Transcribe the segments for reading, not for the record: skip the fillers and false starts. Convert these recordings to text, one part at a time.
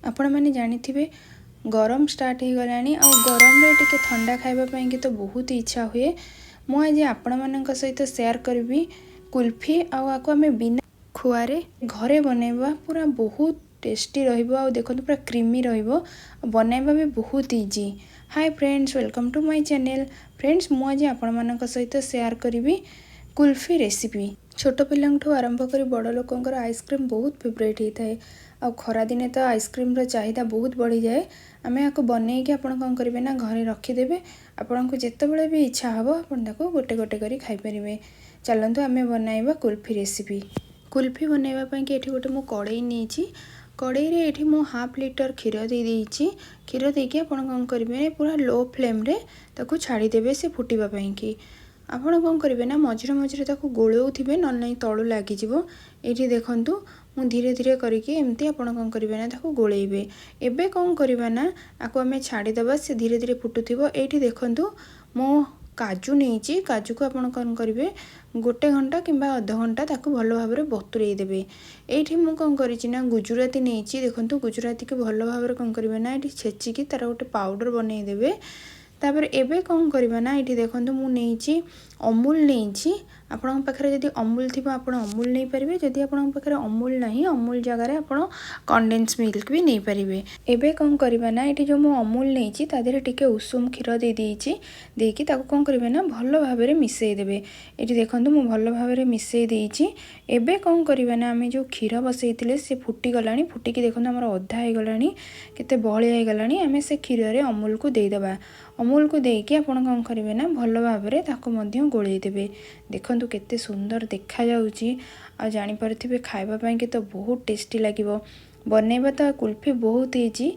आपण मैंने जानिथिबे गरम स्टार्ट हो गलानी आ गरम रे टिके ठंडा खाइबा पई कि तो बहुत इच्छा हुए। मु आज आपण मानक सहित शेयर करबी कुल्फी आको आम बिना खुआरे घरे बनैबा पूरा बहुत टेस्टी रहिबो आ देखो पूरा क्रीमी रहिबो बनैबा भी बहुत easy. Hi friends, welcome to my channel. Friends, मु आज आपण मानक सहित शेयर करबी कुल्फी रेसिपी। छोट पिलांठू आरंभ कर बड़ लोकंकर आइसक्रीम बहुत फेवरेट होता है। आ खरा दिने तो आइसक्रीम रो चाहिदा बहुत बढ़ी जाए। आम या बनई कि आप कौन करेंगे ना घरे रखीदे। आपन को जितेबाला भी इच्छा हम आपको गोटे गोटे कर खाईपर। चलतु आम बनवा कुल्फी रेसिपी। कुल्फी बनवाई कि ये गोटे मुझे कड़े नहीं कड़े ये मु हाफ लिटर क्षीर दे देती। क्षीर देकी आप कौन करेंगे पूरा लो फ्लेम रे ताकू छाड़ीदे से फुटापी कि आपड़ कौन करेंगे ना मझे मझे गोलाउे ना तलू लग ये देखूँ मु धीरे धीरे करके एमती आप कौन करेंगे ना गोलेबे। एबे कौन करवा ना आपको आम छाड़ीदे से धीरे धीरे फुटुव। ये देखूँ मो काजू नहीं काजू को आप कौन करेंगे गोटे घंटा कि अध घंटा ताकू भल भाव में बतुरई देवे। ये मुझे कौन करना गुजराती नहीं देखूँ गुजराती को भल भाव में कौन करेंगे ना ये छेचिकी तार गोटे पाउडर बनईदेवे। तापर एबे कौन करवा ना ये देखूँ मुझे अमूल नहीं आपण पाखे जदि अमूल थी आप अमूल नहीं पारे। जदि आपण पाखे अमूल ना अमूल जगह आप कंडेन्स मिल्क भी नहीं पारे। एबे कौन करवा ना ये जो मुझे अमूल नहीं तादेह टिके उषुम क्षीर दे देकी कौन करेंगे ना भल भाव में मिसईदेवे। ये देखूँ मुझे भल भाव में मिसई देती। एबे कौन करवा ना आम जो क्षीर बसई सी फुटीगला फुटिकी देखो आम अधा हो गला के बहलिया हो गला। आम से क्षीर में अमूल को देदेबा। अमूल को देकी आप कौन करेंगे ना भल भाव में गोलेदेवे। देखो केते सुंदर देखा जाउची आ जानी पारथिबे खाइबा पई के तो बहुत टेस्टी लागिवो। बनैबा तो कुल्फी बहुत इजी।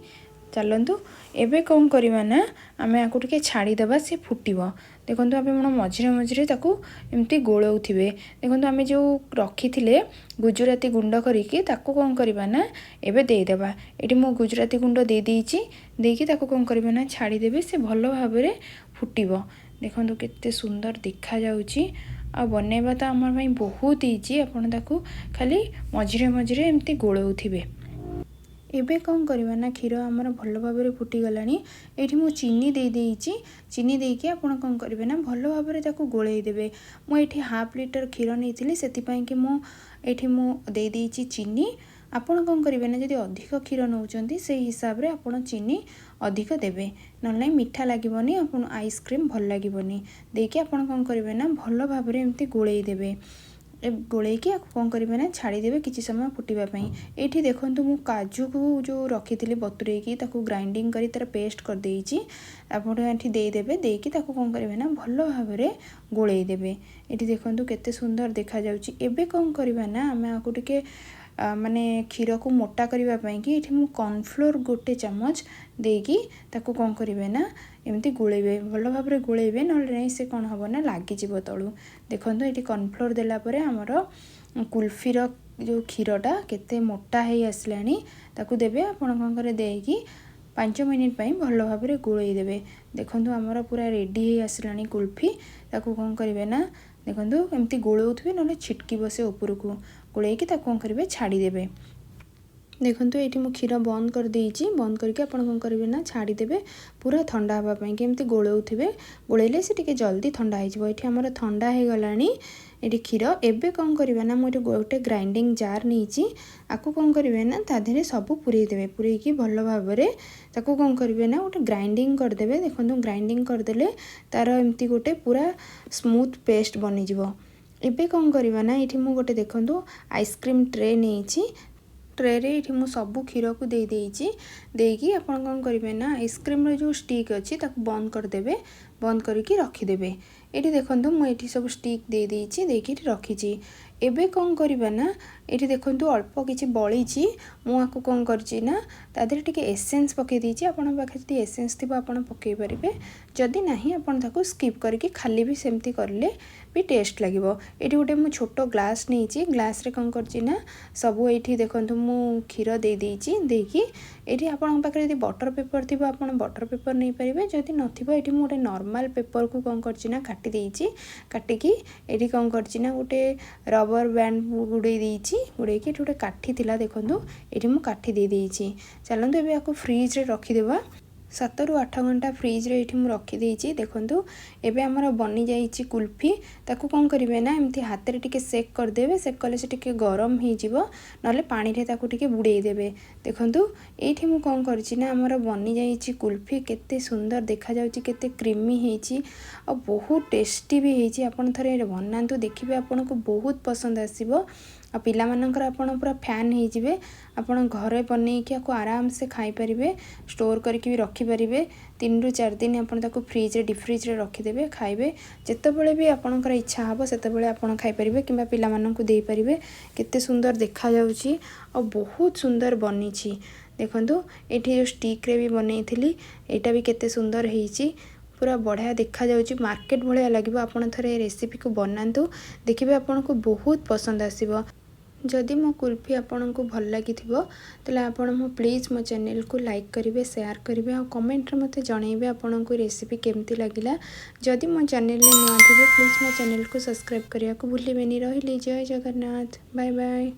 चलतु एबे कौन करवा ना आम आपको टिके छाड़ीदे से फुटब। देखो आप मझे मझे एमती गोलाउे। देखो आम जो रखी थे गुजराती गुंड करके कौन करवा ना एबे देदेबा। ये मो गुजराती गुंड दे देकी कौन करवा ना छाड़ीदे से भल भाव में फुटब। देखो केते सुंदर देखा जाउची आ बनैबा तो आम बहुत इजी। आपन ताकू खाली मझे मझे एमती गोलाउे। एबे कौन करवा ना क्षीर आमर भल भाव में फुटीगला। ये मु चीनी दे देती। चीनी देकी आप कौन करेंगे ना भल भाव में गोलेदेवे। मुझे हाफ लिटर क्षीर नहीं से कि मुझे देती चीनी। आपन कौन करेंगे ना जब अधिक क्षीर नौकरी से हिसाब से आप चीनी अधिक देवे ना मीठा लगे आप आइसक्रीम भल लगे। देकी आप कौन करेंगे ना भल भाव में एमती गोलेदेवे। गोलेकी कौन करेंगे ना छाड़ीदे किसी समय फुटापी। ये देखूँ मु काजू को जो रखी थी बतुरेकी ग्राइंडिंग कर तार पेस्ट कर देती। आप देदेवे देकी कौन करेंगे ना भल भाव में गोलेदेवे। ये देखूँ केते सुंदर देखा जाउची। एबे कौन करवा ना आम आपको टिके माने क्षीर को मोटा करने कि ये मुझे कॉर्नफ्लोर गोटे चामच देकी कौन करेंगे ना एमती गोलेबे भल भाव में गोलेबे ना से कौन हम ना लगे तलू। देखो ये कॉर्नफ्लोर देलापर आमर कुल्फीर जो क्षीरटा केते मोटा हो आसला देवे। आप कौन कर देकी 5 मिनिट भल भाव में गोलेदेवे। देखो आमर पूरा रेडी हो आसला कुल्फी। कौन करेंगे ना देखो एमती गोलाउे ना छिटक से ऊपर को गोलेकी कौन करेंगे छाड़ीदे। देखो ये मुझे क्षीर बंद कर देती। बंद करके आप कौन करेंगे ना छाड़ीदे पूरा ठंडा हाँपाई कि एमती गोलाउे। गोलेले से टिके जल्दी ठंडा हो आमर ठंडा हो गला ये क्षीर। एबे कौन करवा ना मुझे गोटे ग्राइंडिंग जार नहीं आपको कौन करेंगे ना तादेह सब पूरेदेवे। पूरेकी भल भाव में कौन करेंगे ना गोटे ग्राइंडिंग करदे। देखो ग्राइंडिंग करदे तार एमती गोटे पूरा स्मूथ पेस्ट बनीज। एबे कौन करवा ना ये मुझे गोटे देखो आइसक्रीम ट्रे नहीं ट्रे रे ये मुझे सब क्षीर को दे देकी आप कौन करेंगे ना आइसक्रीम जो स्टिक अच्छी बंद करदे। बंद करके रखीदे। ये देखो मुझे सब स्टिक दे देकी रखी। एबे कौन करवा ना ये देखो अल्प किसी बड़ी मुझे कौन करना तादेह टिके एसेंस पकई देती। आपन पाखे जब एसेंस थी आप पकई पारे। जदि ना आप स्किप करके खाली भी सेमती करले भी टेस्ट लगे। ये गोटे मुझे छोट ग्लास नहीं ग्लास रे कौन करना सब ये देखो मु क्षीर दे देकी ये आप पाखे जब बटर पेपर थी आप बटर पेपर नहीं पारे। जदि नथिबो ये गोटे नॉर्मल नॉर्मल पेपर को कौन करना काटी देइछि काटिकी एठी कौन करना गोटे रबर बैंड गुड़े गुड़े गोटे काठी थिला देखंतु एठी मु काठी दे देइछि। चलंतु एबे आको फ्रिज रे रखी देबा 7 ରୁ 8 घंटा फ्रिज रे एठी मु रखी देइछि। देखंतु एबे हमर बनी जाइछि कुल्फी। ताकू कौन करिवे ना एमती हाथ रे टिके सेक कर देबे। सेक कले से टिके गरम ही जिवो नले पानी रे ताकू टिके बुड़ेई देबे। देखंतु एठी मु कौन करछि ना हमर बनी जाइछि कुल्फी। केते सुंदर देखा जाउछि केते क्रीमी हेछि आ बहुत टेस्टी भी हेछि। आपण थरे बनांतु देखिबे आपण को बहुत पसंद आसीबो आ पिला मानकर आपण पूरा फैन हे जिवे। आपण घरे बनै कि आको आराम से खाई परिबे स्टोर करके भी रखी परिबे 3 ରୁ 4 दिन आपण ताको फ्रिज रे डीप फ्रिज रे रखी देबे खाइबे जते बेले भी आपणकर इच्छा हबो सेते बेले आपण खाई परिबे किबा पिला मानन को देई परिबे। केते सुंदर देखा जाउछि आ बहुत सुंदर बनिछि। देखंतु एठी जो स्टिक रे भी बनैथिली एटा भी केते सुंदर हेछि पूरा बढ़िया देखा जाउछि मार्केट भलिया लागिबो। आपण थरे रेसिपी को बनांतु देखिबे आपण को बहुत पसंद आसीबो। जदि मो कुल्फी आपण को भल लगी ताले आपण मो प्लीज मो चैनल को लाइक करिवे शेयर करिवे और कमेंट रे मते जणैबे आपण को रेसिपी केमती लागिला। जदि मो चैनल रे नया थिबे प्लीज मो चैनल को सब्सक्राइब करिया को भूलिबेनी। रहिली जय जगन्नाथ बाय बाय।